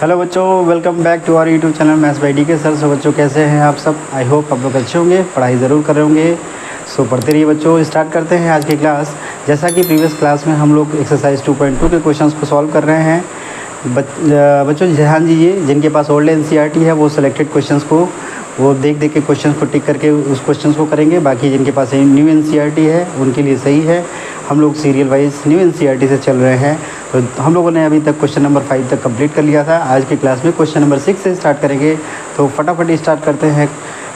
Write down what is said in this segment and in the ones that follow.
Hello बच्चों, welcome back to our YouTube channel maths by DK sir. So बच्चों कैसे हैं आप सब? आई होप आप लोग अच्छे होंगे, पढ़ाई ज़रूर कर रहे होंगे। सो पढ़ते रहिए बच्चों। स्टार्ट करते हैं आज की क्लास। जैसा कि प्रीवियस क्लास में हम लोग एक्सरसाइज 2.2 के क्वेश्चंस को सॉल्व कर रहे हैं। बच्चों ध्यान दीजिए, जिनके पास ओल्ड एनसीईआरटी है वो सिलेक्टेड क्वेश्चंस को वो देख के क्वेश्चंस को टिक करके उस क्वेश्चंस को करेंगे। बाकी जिनके पास न्यू एनसीईआरटी है उनके लिए सही है। हम लोग सीरियल वाइज न्यू एनसीईआरटी से चल रहे हैं। तो हम लोगों ने अभी तक क्वेश्चन नंबर 5 तक कंप्लीट कर लिया था। आज की क्लास में क्वेश्चन नंबर 6 से स्टार्ट करेंगे। तो फटाफट स्टार्ट करते हैं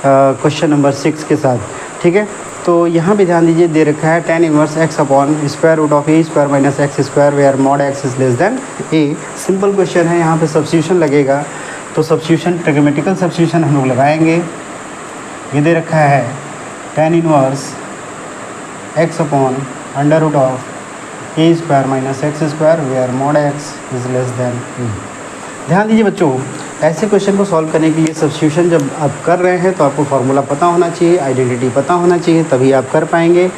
क्वेश्चन नंबर 6 के साथ। ठीक है, तो यहाँ पे ध्यान दीजिए, दे रखा है tan inverse x upon square root of a square minus x square where mod x is less than a. Simple question है, यहाँ पे सब्स्टिट्यूशन लगेगा। तो सब्स्टिट्यूशन ट्रिग्मेटिकल सब्स्टिट्यूशन हम लोग लगाएंगे। ये दे रखा है tan inverse x upon under root of a square minus x square where mod x is less than a. ध्यान दीजिए बच्चों, ऐसे क्वेश्चन को सॉल्व करने के लिए सब्स्टिट्यूशन जब आप कर रहे हैं तो आपको फार्मूला पता होना चाहिए, आइडेंटिटी पता होना चाहिए, तभी आप कर पाएंगे।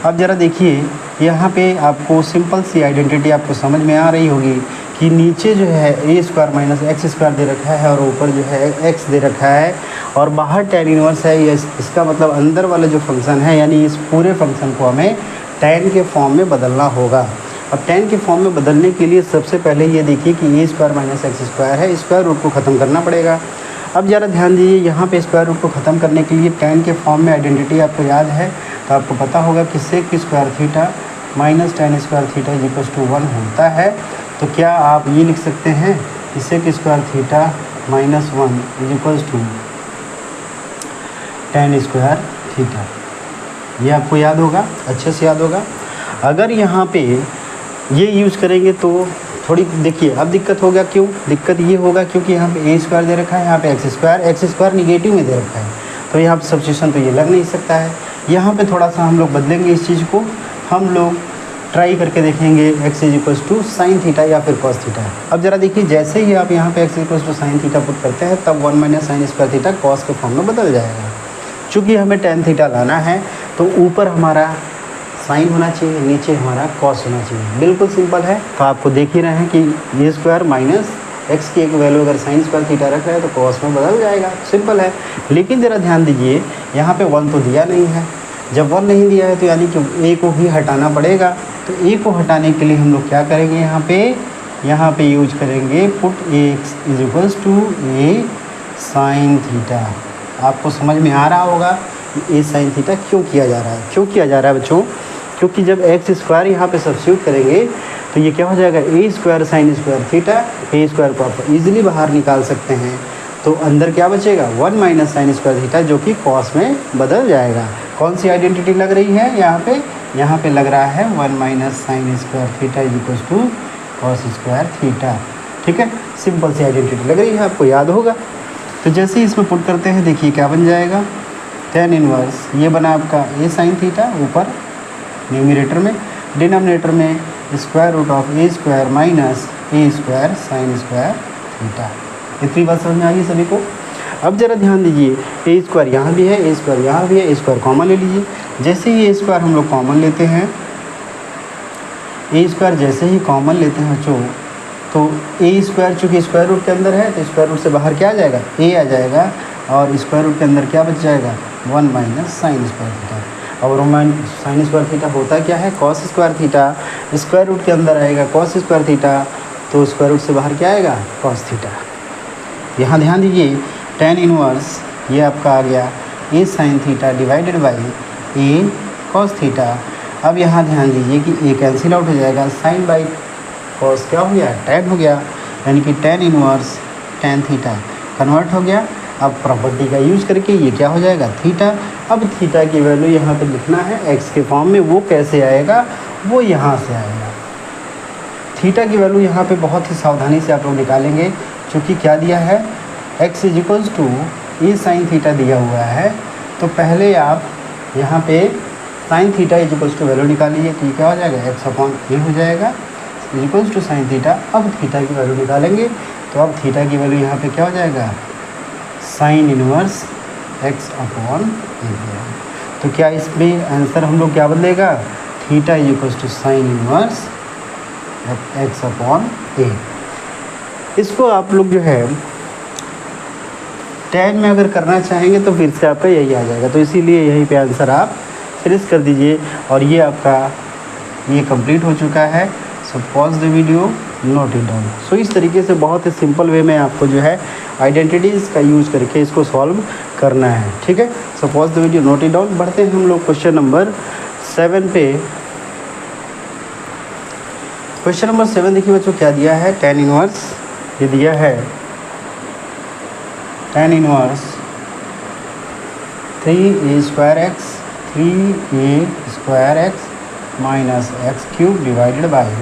अब ज़रा देखिए, यहाँ पे आपको सिंपल सी आइडेंटिटी आपको समझ में आ रही होगी कि नीचे जो है ए स्क्वायर माइनस एक्स स्क्वायर दे रखा है और ऊपर जो है एक्स दे रखा है और बाहर tan इनवर्स है। इसका मतलब अंदर वाला जो फंक्शन है, यानी इस पूरे फंक्शन को हमें tan के फॉर्म में बदलना होगा। अब tan के फॉर्म में बदलने के लिए सबसे पहले ये देखिए कि ए स्क्वायर माइनस एक्स स्क्वायर है, स्क्वायर रूट को ख़त्म करना पड़ेगा। अब ज़रा ध्यान दीजिए, यहाँ पे स्क्वायर रूट को ख़त्म करने के लिए tan के फॉर्म में आइडेंटिटी आपको याद है तो आपको पता होगा कि sec square theta minus tan square theta is equals to 1 होता है। तो क्या आप ये लिख सकते हैं कि sec square theta minus 1 is equals to tan square theta? ये आपको याद होगा, अच्छे से याद होगा। अगर यहाँ पे ये यूज़ करेंगे तो थोड़ी देखिए अब दिक्कत हो गया। क्यों दिक्कत ये होगा? क्योंकि यहाँ पे ए स्क्वायर दे रखा है, यहाँ पे एक्स स्क्वायर निगेटिव में दे रखा है, तो यहाँ पे सब्स्टिट्यूशन तो ये लग नहीं सकता है। यहाँ पे थोड़ा सा हम लोग बदलेंगे इस चीज़ को। हम लोग ट्राई करके देखेंगे x is equals to sine theta या फिर कॉस थीटा। अब ज़रा देखिए, जैसे ही आप यहाँ पे x equals to sine theta put करते हैं तब 1 minus sine square theta cos के फॉर्म में बदल जाएगा। चूँकि हमें tan थीटा लाना है तो ऊपर हमारा साइन होना चाहिए, नीचे हमारा कॉस होना चाहिए। बिल्कुल सिंपल है। तो आपको देख ही रहे हैं कि ए स्क्वायर माइनस एक्स की एक वैल्यू अगर साइन स्क्वायर थीटा रख रहा है तो कॉस में बदल जाएगा, सिंपल है। लेकिन ज़रा ध्यान दीजिए, यहाँ पे 1 तो दिया नहीं है। जब 1 नहीं दिया है तो यानी कि ए को ही हटाना पड़ेगा। तो ए को हटाने के लिए हम लोग क्या करेंगे, यहाँ पे यूज करेंगे put a is equals to a sine theta. आपको समझ में आ रहा होगा कि ए साइन थीटा क्यों किया जा रहा है। क्यों किया जा रहा है बच्चों? क्योंकि जब एक्स स्क्वायर यहाँ पे सब्स्टिट्यूट करेंगे तो ये क्या हो जाएगा, ए स्क्वायर साइन स्क्वायर थीटा। ए स्क्वायर को आप इजीली बाहर निकाल सकते हैं। तो अंदर क्या बचेगा, 1 माइनस साइन स्क्वायर थीटा, जो कि कॉस में बदल जाएगा। कौन सी आइडेंटिटी लग रही है यहाँ पे लग रहा है 1 minus sine square theta is equals to cos square theta. ठीक है, सिंपल सी आइडेंटिटी लग रही है, आपको याद होगा। तो जैसे ही इसमें पुट करते हैं, देखिए क्या बन जाएगा, tan इनवर्स ये बना आपका ए साइन थीटा ऊपर न्यूमरेटर में, डिनोमिनेटर में square root of a square minus a square sine square theta. इतनी बात समझ में आ गई सभी को? अब ज़रा ध्यान दीजिए, ए स्क्वायर यहाँ भी है, ए स्क्वायर यहाँ भी है, ए स्क्वायर कॉमन ले लीजिए। जैसे ही ए स्क्वायर हम लोग कॉमन लेते हैं, ए स्क्वायर जैसे ही कॉमन लेते हैं बच्चों, तो ए स्क्वायर चूँकि स्क्वायर रूट के अंदर है तो स्क्वायर रूट से बाहर क्या आ जाएगा, ए आ जाएगा। और स्क्वायर रूट के अंदर क्या बच जाएगा, 1 माइनस साइन स्क्वायर थीटा। और साइन स्क्वायर थीटा होता क्या है, cos square theta. Square root के अंदर आएगा कॉस स्क्वायर थीटा, तो स्क्वायर रूट से बाहर क्या आएगा, कॉस थीटा। यहाँ ध्यान दीजिए, tan इनवर्स ये आपका आ गया a sine theta divided by a cos theta. अब यहाँ ध्यान दीजिए कि ए कैंसिल आउट हो जाएगा, साइन बाई कॉस क्या हो गया, tan हो गया, यानी कि tan inverse tan theta convert हो गया। अब प्रॉपर्टी का यूज़ करके ये क्या हो जाएगा, थीटा। अब थीटा की वैल्यू यहाँ पे लिखना है एक्स के फॉर्म में। वो कैसे आएगा, वो यहाँ से आएगा। थीटा की वैल्यू यहाँ पे बहुत ही सावधानी से आप लोग निकालेंगे, क्योंकि क्या दिया है, x is equals to a sine theta दिया हुआ है। तो पहले आप यहाँ पे sine theta is equals to value निकालिए, तो ये क्या हो जाएगा, एक्स अपॉन ए हो जाएगा is equals to sine theta. अब थीटा की वैल्यू निकालेंगे, तो अब थीटा की वैल्यू यहाँ पे क्या हो जाएगा, sine inverse x upon a. तो क्या इसमें आंसर हम लोग क्या बदलेगा, theta is equals to sine inverse x upon a. इसको आप लोग जो है tan में अगर करना चाहेंगे तो फिर से आपका यही आ जाएगा, तो इसीलिए यहीं पे आंसर आप फिनिश कर दीजिए। और ये आपका ये कंप्लीट हो चुका है। So pause the video, note it down. So इस तरीके से बहुत ही सिंपल वे में आपको जो है आइडेंटिटीज़ का यूज़ करके इसको सॉल्व करना है, ठीक है। So pause the video, note it down. बढ़ते हैं हम लोग क्वेश्चन नंबर 7 पे। क्वेश्चन नंबर 7 देखिए बच्चों क्या दिया है, tan इनवर्स ये दिया है, tan inverse 3a square x 3a square x minus x cube divided by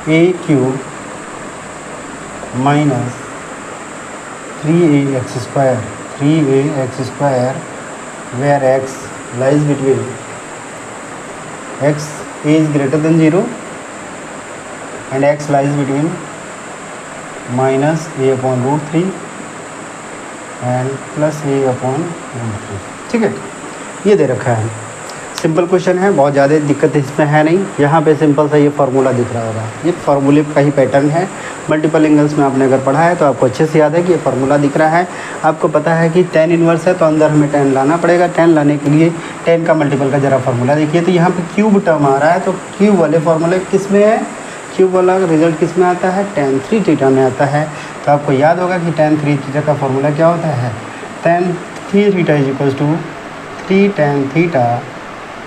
a cube minus 3a x square where x lies between x is greater than 0 and x lies between minus a upon root 3 and plus a upon root 3, ठीक है। ये दे रखा है, simple question है, बहुत ज़्यादा दिक्कत इसमें है नहीं। यहाँ पे सिंपल सा ये फार्मूला दिख रहा होगा, ये फार्मूले का ही पैटर्न है। मल्टीपल एंगल्स में आपने अगर पढ़ा है तो आपको अच्छे से याद है कि ये फार्मूला दिख रहा है। आपको पता है कि tan इनवर्स है तो अंदर हमें tan लाना पड़ेगा। tan लाने के लिए tan का मल्टीपल का ज़रा फार्मूला देखिए, तो यहाँ पे क्यूब टर्म आ रहा है, तो क्यूब वाले फार्मूले किस में है, क्यूब वाला रिजल्ट किस में आता है, tan 3 थीटा में आता है। तो आपको याद होगा कि tan 3 थीटा का फार्मूला क्या होता है, tan 3 theta is equals to 3 tan theta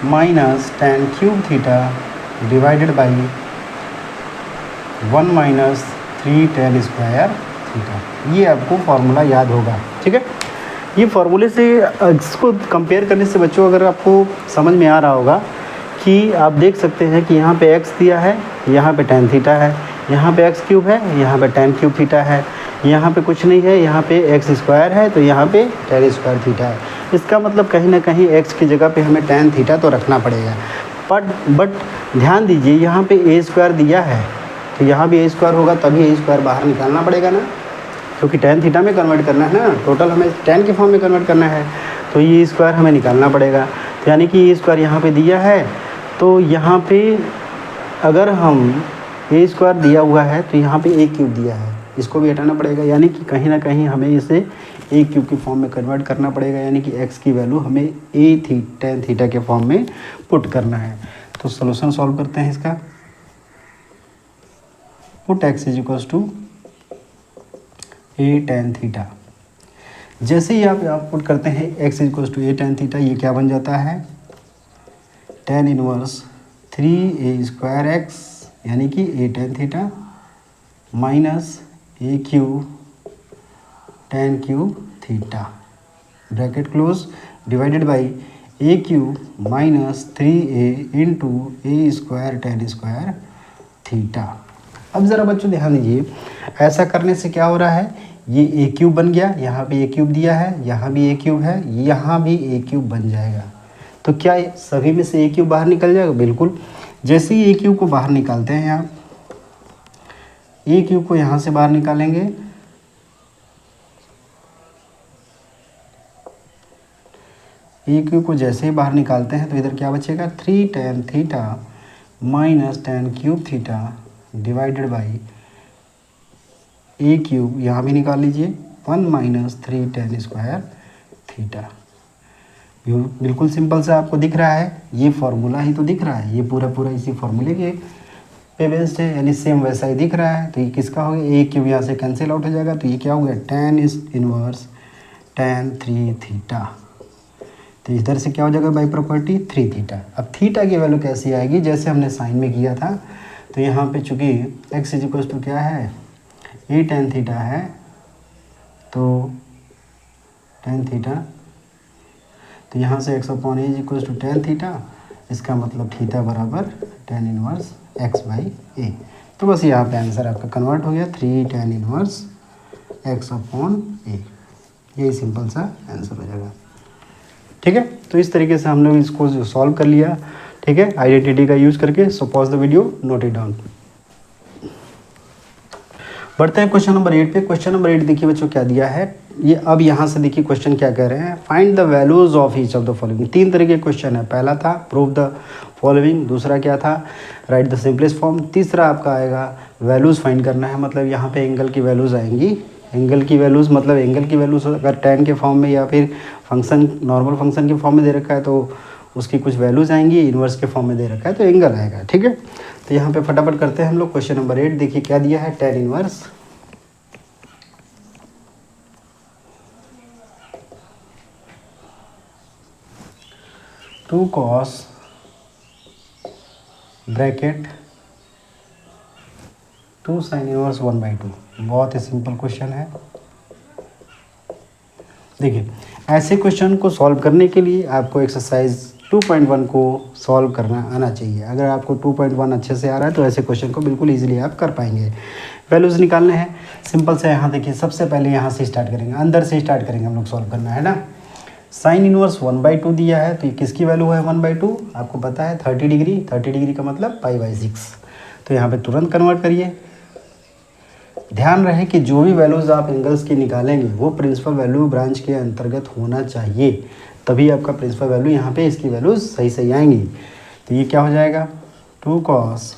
minus tan cube theta divided by 1 minus 3 tan square theta. ये आपको फार्मूला याद होगा, ठीक है। ये फार्मूले से इसको कंपेयर करने से बच्चों अगर आपको समझ में आ रहा होगा कि आप देख सकते हैं कि यहाँ पे x दिया है, यहाँ पे tan थीटा है, यहाँ पे x क्यूब है, यहाँ पे tan क्यूब थीटा है, यहाँ पे कुछ नहीं है, यहाँ पे x स्क्वायर है, तो यहाँ पे tan स्क्वायर थीटा है। इसका मतलब कहीं ना कहीं x की जगह पे हमें tan थीटा तो रखना पड़ेगा। बट ध्यान दीजिए यहाँ पे a स्क्वायर दिया है, तो यहाँ भी a स्क्वायर होगा, तभी a स्क्वायर बाहर निकालना पड़ेगा ना, क्योंकि tan थीटा में कन्वर्ट करना है ना, टोटल हमें tan के फॉर्म में कन्वर्ट करना है, तो ये स्क्वायर हमें निकालना पड़ेगा। तो यानी कि ये स्क्वायर यहाँ पे दिया है, तो यहाँ पे अगर हम a स्क्वायर दिया हुआ है तो यहाँ पे a क्यूब दिया है, इसको भी हटाना पड़ेगा, यानी कि कहीं ना कहीं हमें इसे a क्यूब के फॉर्म में कन्वर्ट करना पड़ेगा, यानी कि x की वैल्यू हमें tan थीटा के फॉर्म में पुट करना है। तो सॉल्यूशन सॉल्व करते हैं इसका। Put x is equals to a tan theta. जैसे ही आप पुट करते हैं x is equals to a tan theta, ये क्या बन जाता है, tan inverse 3a square x यानी कि a tan theta minus a cube tan cube theta bracket close divided by a cube minus 3a into a square tan square theta. अब ज़रा बच्चों ध्यान दीजिए, ऐसा करने से क्या हो रहा है, ये a क्यूब बन गया, यहाँ पे a क्यूब दिया है, यहाँ भी a क्यूब है, यहाँ भी a क्यूब बन जाएगा। तो क्या सभी में से a क्यूब बाहर निकल जाएगा, बिल्कुल। जैसे ही a क्यूब को बाहर निकालते हैं आप, a क्यूब को यहाँ से बाहर निकालेंगे, a क्यूब को जैसे ही बाहर निकालते हैं तो इधर क्या बचेगा, 3 tan theta minus tan cube theta divided by a cube, यहाँ भी निकाल लीजिए, 1 माइनस 3 tan स्क्वायर थीटा। बिल्कुल सिंपल सा आपको दिख रहा है, ये फार्मूला ही तो दिख रहा है, ये पूरा इसी फार्मूले के पे बेस्ड है, यानी सेम वैसा ही दिख रहा है। तो ये किसका हो गया, a क्यूब यहाँ से कैंसिल आउट हो जाएगा, तो ये क्या हो गया, tan इनवर्स tan 3 थीटा। तो इधर से क्या हो जाएगा बाई प्रॉपर्टी 3 थीटा। अब थीटा की वैल्यू कैसी आएगी, जैसे हमने साइन में किया था, तो यहाँ पे चूँकि x इज इक्वल्स टू क्या है, a tan थीटा है, तो tan थीटा, तो यहाँ से x upon a is equals to tan theta, इसका मतलब थीटा बराबर tan inverse x by a। तो बस यहाँ पे आंसर आपका कन्वर्ट हो गया, 3 tan inverse x upon a। यही सिंपल सा आंसर हो जाएगा, ठीक है। तो इस तरीके से हम लोग इसको सॉल्व कर लिया, ठीक है, आइडेंटिटी का यूज़ करके। सो pause the video, note it down. बढ़ते हैं क्वेश्चन नंबर 8 पे। क्वेश्चन नंबर 8 देखिए बच्चों क्या दिया है ये। अब यहाँ से देखिए क्वेश्चन क्या कह रहे हैं, find the values of each of the following. 3 तरह के क्वेश्चन है। पहला था प्रूव द फॉलोइंग, दूसरा क्या था राइट द सिंपलेस्ट फॉर्म, तीसरा आपका आएगा वैल्यूज़ फाइंड करना है। मतलब यहाँ पे एंगल की वैल्यूज़ आएंगी। एंगल की वैल्यूज़ मतलब एंगल की वैल्यूज़ अगर tan के फॉर्म में या फिर फंक्शन नॉर्मल फंक्शन के फॉर्म में दे रखा है तो उसकी कुछ वैल्यूज़ आएंगी, इन्वर्स के फॉर्म में दे रखा है तो एंगल आएगा। ठीक है, तो यहाँ पे फटाफट करते हैं हम लोग। क्वेश्चन नंबर 8 देखिए क्या दिया है, tan inverse two cos bracket 2 sin inverse 1/2। बहुत ही सिंपल क्वेश्चन है। देखिए ऐसे क्वेश्चन को सॉल्व करने के लिए आपको एक्सरसाइज 2.1 को सॉल्व करना आना चाहिए। अगर आपको 2.1 अच्छे से आ रहा है तो ऐसे क्वेश्चन को बिल्कुल इजीली आप कर पाएंगे। वैल्यूज़ निकालने हैं, सिंपल से यहाँ देखिए सबसे पहले यहाँ से स्टार्ट करेंगे, अंदर से स्टार्ट करेंगे हम लोग सॉल्व करना है ना। साइन इनवर्स 1/2 दिया है तो ये किसकी वैल्यू है 1/2, आपको पता है 30 डिग्री। 30 डिग्री का मतलब π/6। तो यहाँ पे तुरंत कन्वर्ट करिए। ध्यान रहे कि जो भी वैल्यूज़ आप एंगल्स की निकालेंगे वो प्रिंसिपल वैल्यू ब्रांच के अंतर्गत होना चाहिए, तभी आपका प्रिंसिपल वैल्यू यहाँ पे इसकी वैल्यूज़ सही सही आएंगी। तो ये क्या हो जाएगा 2 cos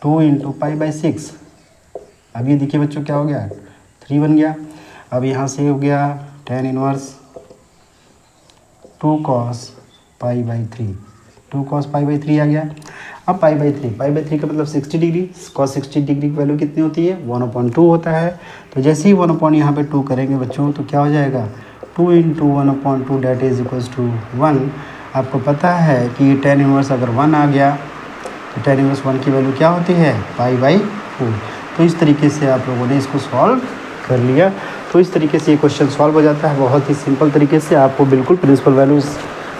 2 × π/6। अब ये देखिए बच्चों क्या हो गया 3 बन गया। अब यहाँ से हो गया tan इनवर्स 2 cos π/3। 2 cos π/3 आ गया। अब π/3 का मतलब 60 डिग्री। cos 60 डिग्री की वैल्यू कितनी होती है 1/2 होता है। तो जैसे ही 1 यहाँ पे 2 करेंगे बच्चों तो क्या हो जाएगा 2 × 1/2 डेट इज इक्वल्स टू 1। आपको पता है कि tan इनवर्स अगर 1 आ गया तो tan इनवर्स 1 की वैल्यू क्या होती है π/4। तो इस तरीके से आप लोगों ने इसको सॉल्व कर लिया। तो इस तरीके से ये क्वेश्चन सॉल्व हो जाता है बहुत ही सिंपल तरीके से। आपको बिल्कुल प्रिंसिपल वैल्यूज़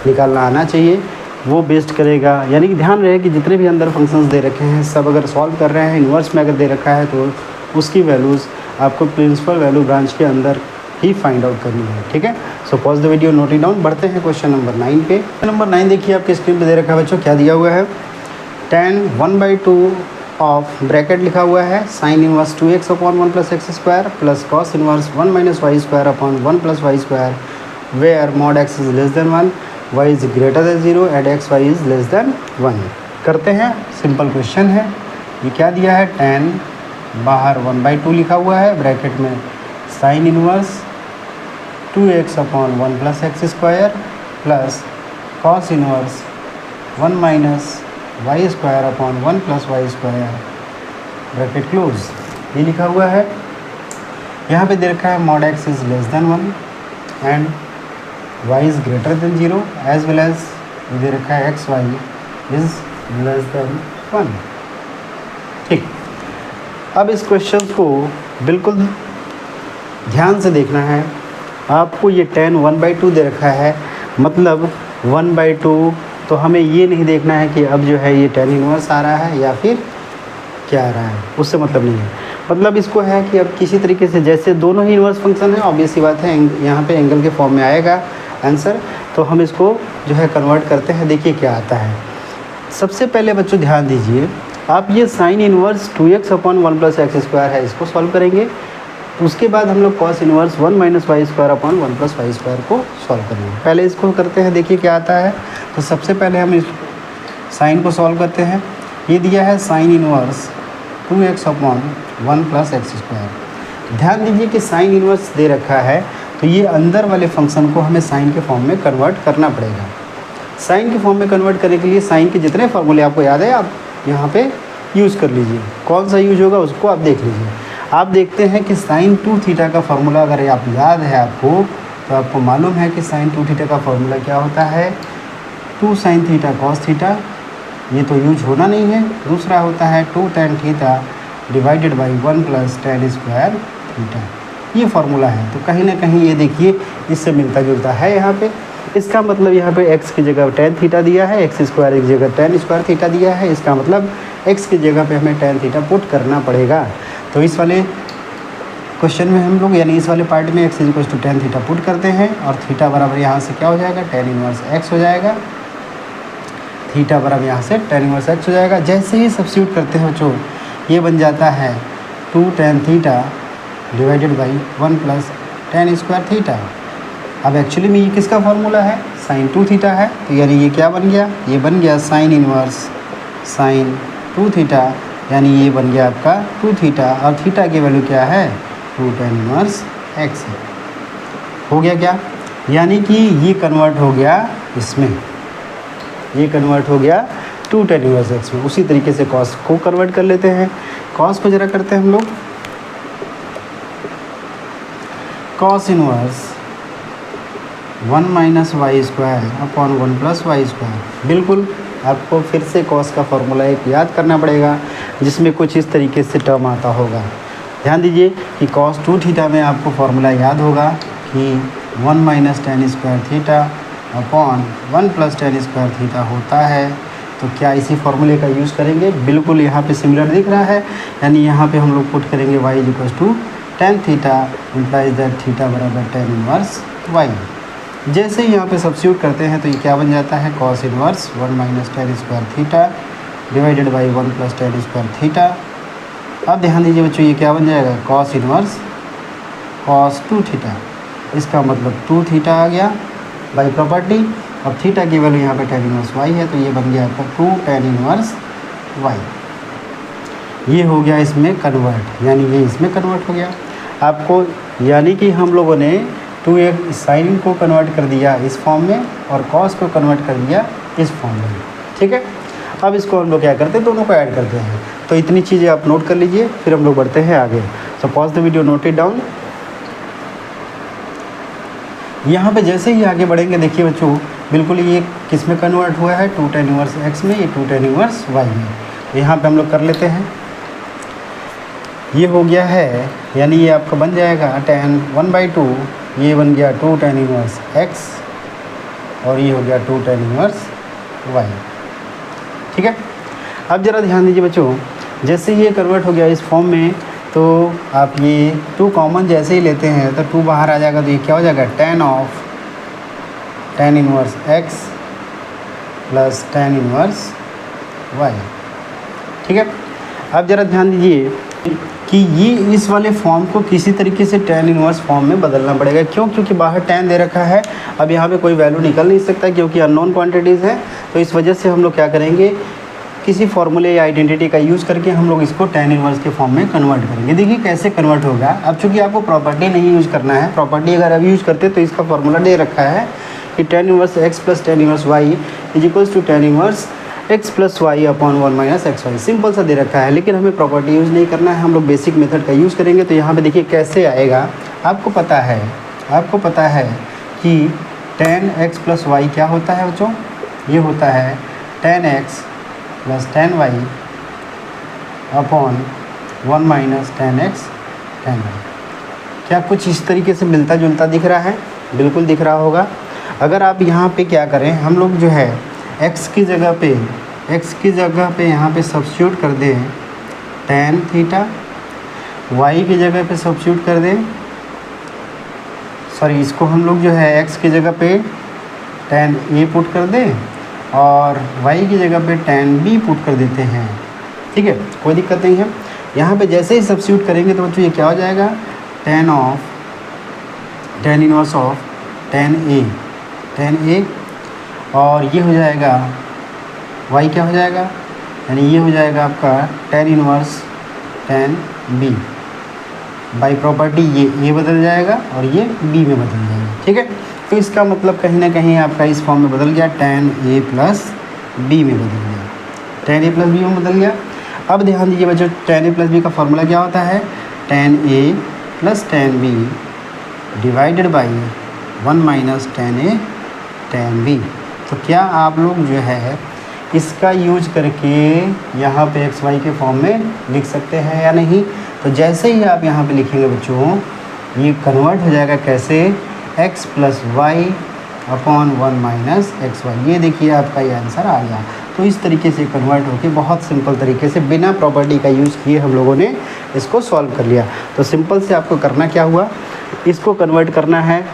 निकालना आना चाहिए, वो बेस्ट करेगा। यानी कि ध्यान रहे कि जितने भी अंदर फंक्शंस दे रखे हैं सब अगर सॉल्व कर रहे हैं इन्वर्स में अगर दे रखा है तो उसकी वैल्यूज़ आपको प्रिंसिपल वैल्यू ब्रांच के अंदर ही फाइंड आउट करनी है। ठीक है, so pause the video, note it down. बढ़ते हैं क्वेश्चन नंबर 9 पे। क्वेश्चन नंबर 9 देखिए आपके स्क्रीन पे दे रखा है बच्चों, क्या दिया हुआ है tan 1/2 ऑफ ब्रैकेट लिखा हुआ है sine inverse 2x/1 + x² plus cos inverse 1 - y² 1 + y² where mod x is less than 1 y is greater than 0 and x y is less than 1। करते हैं, सिंपल क्वेश्चन है। ये क्या दिया है tan बाहर 1/2 लिखा हुआ है ब्रैकेट में sign inverse 2x/1 + x² plus cos inverse 1 - y² / 1 + y² bracket close. ये लिखा हुआ है। यहाँ पे दे रखा है mod x is less than 1 and y is greater than 0 as well as दे रखा है x y is less than 1। ठीक, अब इस क्वेश्चन को बिल्कुल ध्यान से देखना है। आपको ये tan 1/2 दे रखा है, मतलब 1/2। तो हमें ये नहीं देखना है कि अब जो है ये tan इनवर्स आ रहा है या फिर क्या आ रहा है, उससे मतलब नहीं है। मतलब इसको है कि अब किसी तरीके से जैसे दोनों ही इनवर्स फंक्शन है, ऑब्वियस सी बात है यहाँ पे एंगल के फॉर्म में आएगा आंसर। तो हम इसको जो है कन्वर्ट करते हैं, देखिए क्या आता है। सबसे पहले बच्चों ध्यान दीजिए, आप ये साइन इनवर्स 2x/1 + x² है इसको सॉल्व करेंगे। उसके बाद हम लोग कॉस इनवर्स 1 - y² / 1 + y² को सॉल्व करेंगे। पहले इसको करते हैं, देखिए क्या आता है। तो सबसे पहले हम इस साइन को सॉल्व करते हैं। ये दिया है साइन इनवर्स 2x/1 + x²। ध्यान दीजिए कि साइन इनवर्स दे रखा है तो ये अंदर वाले फंक्शन को हमें साइन के फॉर्म में कन्वर्ट करना पड़ेगा। साइन के फॉर्म में कन्वर्ट करने के लिए साइन के जितने फार्मूले आपको याद है आप यहाँ पे यूज़ कर लीजिए। कौन सा यूज होगा उसको आप देख लीजिए। आप देखते हैं कि साइन 2θ का फार्मूला अगर आप याद है आपको तो आपको मालूम है कि साइन 2θ का फार्मूला क्या होता है 2 sin θ cos θ। ये तो यूज होना नहीं है। दूसरा होता है 2 tan θ डिवाइडेड बाई 1 + tan² θ। ये फार्मूला है। तो कहीं ना कहीं ये देखिए इससे मिलता जुलता है यहाँ पे। इसका मतलब यहाँ पे x की जगह tan θ दिया है, x² की जगह tan² θ दिया है। इसका मतलब x की जगह पे हमें tan θ पुट करना पड़ेगा। तो इस वाले क्वेश्चन में हम लोग यानी इस वाले पार्ट में x = tan θ पुट करते हैं और थीटा बराबर यहाँ से क्या हो जाएगा tan इनवर्स x हो जाएगा। थीटा बराबर यहाँ से tan इनवर्स x हो जाएगा। जैसे ही सब्स्टिट्यूट करते हैं बच्चों ये बन जाता है 2 tan theta divided by 1 plus tan square theta. अब एक्चुअली में ये किसका फॉर्मूला है, साइन 2 थीटा है, तो यानी ये क्या बन गया, ये बन गया साइन इनवर्स साइन 2 थीटा, यानी ये बन गया आपका 2 थीटा, और थीटा की वैल्यू क्या है 2 tan इनवर्स x है। हो गया क्या, यानी कि ये कन्वर्ट हो गया इसमें, ये कन्वर्ट हो गया 2 tan इनवर्स x में। उसी तरीके से कॉस को कन्वर्ट कर लेते हैं, कॉस को जरा करते हैं हम लोग, cos inverse 1 minus y square upon 1 plus y square. बिल्कुल आपको फिर से कॉस का फॉर्मूला एक याद करना पड़ेगा, जिसमें कुछ इस तरीके से टर्म आता होगा। ध्यान दीजिए कि कॉस 2 थीटा में आपको फॉर्मूला याद होगा कि 1 minus tan square theta upon 1 plus tan square theta होता है। तो क्या इसी फॉर्मूले का यूज़ करेंगे, बिल्कुल यहाँ पे सिमिलर दिख रहा है, यानी यहाँ पे हम लोग पुट करेंगे y equals to tan theta implies that theta बराबर tan इनवर्स y। जैसे ही यहाँ पे सब्स्टिट्यूट करते हैं तो ये क्या बन जाता है, cos inverse 1 minus tan square theta divided by 1 plus tan square theta. अब ध्यान दीजिए बच्चों, ये क्या बन जाएगा, कॉस इनवर्स कॉस 2 थीटा, इसका मतलब 2 थीटा आ गया बाई प्रॉपर्टी। अब थीटा की वैल्यू यहाँ पे tan इनवर्स y है, तो ये बन गया आपका 2 tan इनवर्स y। ये हो गया इसमें कन्वर्ट, यानी ये इसमें कन्वर्ट हो गया आपको, यानी कि हम लोगों ने 2 साइन को कन्वर्ट कर दिया इस फॉर्म में और कॉस को कन्वर्ट कर दिया इस फॉर्म में। ठीक है, अब इसको हम लोग क्या करते हैं, दोनों को ऐड करते हैं। तो इतनी चीज़ें आप नोट कर लीजिए, फिर हम लोग बढ़ते हैं आगे। सो pause the video, note it down. यहाँ पे जैसे ही आगे बढ़ेंगे, देखिए बच्चों, बिल्कुल ये किस में कन्वर्ट हुआ है, 2 tan इनवर्स x में, ये 2 tan इनवर्स y में। यहाँ पे हम लोग कर लेते हैं, ये हो गया है, यानी ये आपका बन जाएगा tan 1/2, ये बन गया 2 tan इनवर्स x, और ये हो गया 2 tan इनवर्स y। ठीक है, अब ज़रा ध्यान दीजिए बच्चों, जैसे ये कन्वर्ट हो गया इस फॉर्म में, तो आप ये 2 कॉमन जैसे ही लेते हैं तो 2 बाहर आ जाएगा, तो ये क्या हो जाएगा, tan inverse x plus tan inverse y। ठीक है, अब ज़रा ध्यान दीजिए कि ये इस वाले फॉर्म को किसी तरीके से tan इनवर्स फॉर्म में बदलना पड़ेगा। क्यों, क्योंकि बाहर tan दे रखा है, अब यहाँ पे कोई वैल्यू निकल नहीं सकता क्योंकि अननोन क्वांटिटीज़ है। तो इस वजह से हम लोग क्या करेंगे, किसी फॉर्मूले या आइडेंटिटी का यूज़ करके हम लोग इसको tan इनवर्स के फॉर्म में कन्वर्ट करेंगे। देखिए कैसे कन्वर्ट होगा। अब चूँकि आपको प्रॉपर्टी नहीं यूज़ करना है, प्रॉपर्टी अगर अभी यूज़ करते तो इसका फॉर्मूला दे रखा है कि tan inverse x plus tan inverse y is equals to tan inverse x plus y upon 1 minus x y. Simple सा दे रखा है, लेकिन हमें प्रॉपर्टी यूज़ नहीं करना है, हम लोग बेसिक मेथड का यूज़ करेंगे। तो यहाँ पे देखिए कैसे आएगा, आपको पता है कि tan x प्लस वाई क्या होता है बच्चों, ये होता है tan x plus tan y upon 1 minus tan x tan y। क्या कुछ इस तरीके से मिलता जुलता दिख रहा है, बिल्कुल दिख रहा होगा। अगर आप यहाँ पे क्या करें, हम लोग जो है x की जगह पे यहाँ पे सब्स्टिट्यूट कर दें tan थीटा, y की जगह पे सब्स्टिट्यूट कर दें, सॉरी इसको हम लोग जो है x की जगह पे tan a पुट कर दें और y की जगह पे tan b पुट कर देते हैं। ठीक है, कोई दिक्कत नहीं है। यहाँ पे जैसे ही सब्स्टिट्यूट करेंगे तो बच्चों ये क्या हो जाएगा, tan inverse of tan a, और ये हो जाएगा y क्या हो जाएगा, यानी ये हो जाएगा आपका tan inverse tan b। By property ये a बदल जाएगा और ये b में बदल जाएगा। ठीक है, तो इसका मतलब कहीं ना कहीं आपका इस फॉर्म में बदल गया, tan a प्लस b में बदल गया, tan a प्लस b में बदल गया। अब ध्यान दीजिए बच्चों, tan a प्लस b का फॉर्मूला क्या होता है, tan a plus tan b divided by 1 minus tan a tan b। तो क्या आप लोग जो है इसका यूज करके यहाँ पे एक्स वाई के फॉर्म में लिख सकते हैं या नहीं। तो जैसे ही आप यहाँ पे लिखेंगे बच्चों, ये कन्वर्ट हो जाएगा कैसे, x plus y upon 1 minus x y. ये देखिए आपका ये आंसर आ गया। तो इस तरीके से कन्वर्ट होके बहुत सिंपल तरीके से बिना प्रॉपर्टी का यूज़ किए हम लोगों ने इसको सॉल्व कर लिया। तो सिंपल से आपको करना क्या हुआ, इसको कन्वर्ट करना है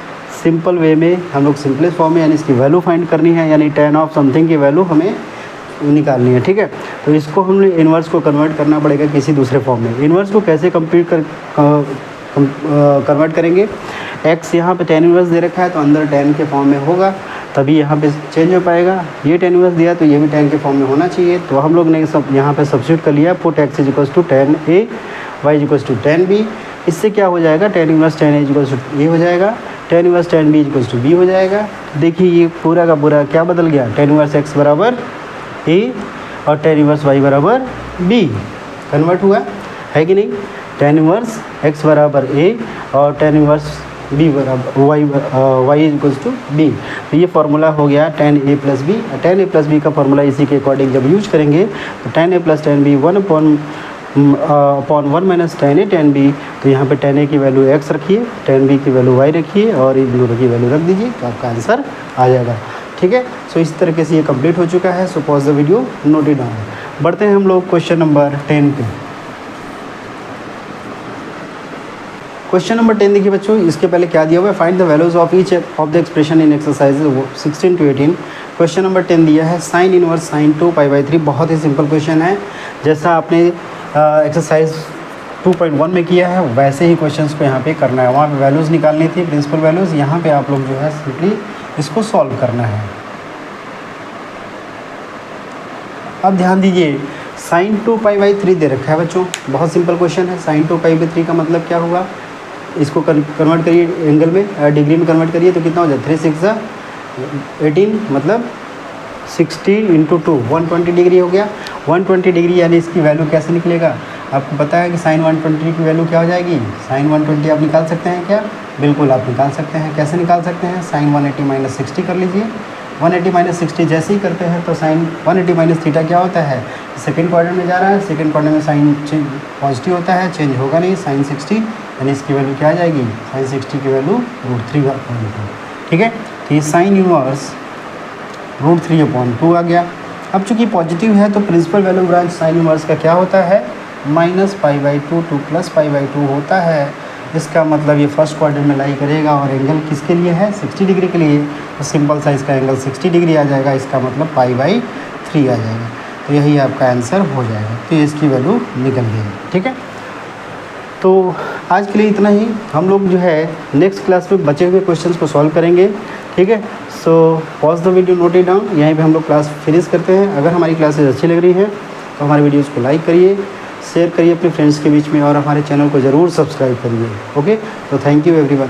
सिंपल वे में, हम लोग सिंपलेस्ट फॉर्म में, यानी इसकी वैल्यू फाइंड करनी है, यानी tan ऑफ समथिंग की वैल्यू हमें निकालनी है, ठीक है। तो इसको हमने इन्वर्स को कन्वर्ट करना पड़ेगा किसी दूसरे फॉर्म में। इन्वर्स को कैसे कन्वर्ट करेंगे, x यहाँ पे tan इन्वर्स दे रखा है तो अंदर tan के फॉर्म में होगा, तभी यहाँ पे चेंज हो पाएगा। ये tan इन्वर्स दिया तो ये भी tan के फॉर्म में होना चाहिए, तो हम लोग ने सब यहाँ पे सब्स्टिट्यूट कर लिया। Put x equals to tan a, y equals to tan b। इससे क्या हो जाएगा, tan inverse tan a equals to a हो जाएगा, tan inverse tan b equals to b हो जाएगा। देखिए ये पूरा का पूरा क्या बदल गया, tan इन्वर्स x बराबर a और tan इन्वर्स y बराबर b कन्वर्ट हुआ है कि नहीं। tan इन्वर्स x बराबर a और tan इन्वर्स b बराबर y इक्वल्स टू b। तो ये फार्मूला हो गया tan a plus b। tan a plus b का फार्मूला इसी के अकॉर्डिंग जब यूज करेंगे तो tan a plus tan b 1/1 minus tan a tan b। तो यहाँ पे tan a की वैल्यू x रखिए, tan b की वैल्यू y रखिए और इन दोनों की वैल्यू रख दीजिए तो आपका आंसर आ जाएगा, ठीक है। सो इस तरीके से ये कंप्लीट हो चुका है। So pause the video, note it down. बढ़ते हैं हम लोग क्वेश्चन नंबर 10 पे। क्वेश्चन नंबर 10 देखिए बच्चों, इसके पहले क्या दिया हुआ है, find the values of each of the expression in exercise 16 to 18। Question number 10 दिया है साइन इनवर्स साइन 2π/3। बहुत ही सिंपल क्वेश्चन है, जैसा आपने एक्सरसाइज 2.1 में किया है वैसे ही क्वेश्चंस को यहाँ पे करना है। वहाँ पे वैल्यूज़ निकालनी थी, प्रिंसिपल वैल्यूज़, यहाँ पे आप लोग जो है सिंपली इसको सॉल्व करना है। अब ध्यान दीजिए, साइन 2π/3 दे रखा है बच्चों, बहुत सिंपल क्वेश्चन है। साइन 2π/3 का मतलब क्या हुआ, इसको कन्वर्ट करिए एंगल में, डिग्री में कन्वर्ट करिए तो कितना हो जाए, 3 6 18 मतलब 60 × 2 120 डिग्री हो गया। 120 डिग्री यानी इसकी वैल्यू कैसे निकलेगा, आपको पता है कि साइन 120 की वैल्यू क्या हो जाएगी। साइन 120 आप निकाल सकते हैं क्या, बिल्कुल आप निकाल सकते हैं। कैसे निकाल सकते हैं, साइन 180 माइनस 60 कर लीजिए। 180 माइनस 60 जैसे ही करते हैं तो साइन 180 माइनस थीटा क्या होता है, सेकंड क्वाड्रेंट में जा रहा है, सेकंड क्वाड्रेंट में साइन पॉजिटिव होता है, चेंज होगा नहीं, साइन 60 यानी इसकी वैल्यू क्या आ जाएगी, साइन 60 की वैल्यू √3, ठीक है। तो ये साइन इनवर्स √3/2 आ गया। अब चूंकि पॉजिटिव है तो principal value branch sine inverse का क्या होता है, -π/2 टू +π/2 होता है। इसका मतलब ये फर्स्ट क्वाड्रेंट में लाई करेगा और एंगल किसके लिए है, 60 डिग्री के लिए। तो सिंपल साइज़ का एंगल 60 डिग्री आ जाएगा, इसका मतलब π/3 आ जाएगा। तो यही आपका आंसर हो जाएगा। तो ये इसकी वैल्यू निकल गई, ठीक है। तो आज के लिए इतना ही, हम लोग जो है नेक्स्ट क्लास में बचे हुए क्वेश्चंस को सॉल्व करेंगे, ठीक है। So pause the video, note it down. यहीं पे हम लोग क्लास फिनिश करते हैं। अगर हमारी क्लासेस अच्छी लग रही हैं तो हमारे वीडियोस को लाइक करिए, शेयर करिए अपने फ्रेंड्स के बीच में और हमारे चैनल को ज़रूर सब्सक्राइब करिए। ओके, तो थैंक यू एवरीवन।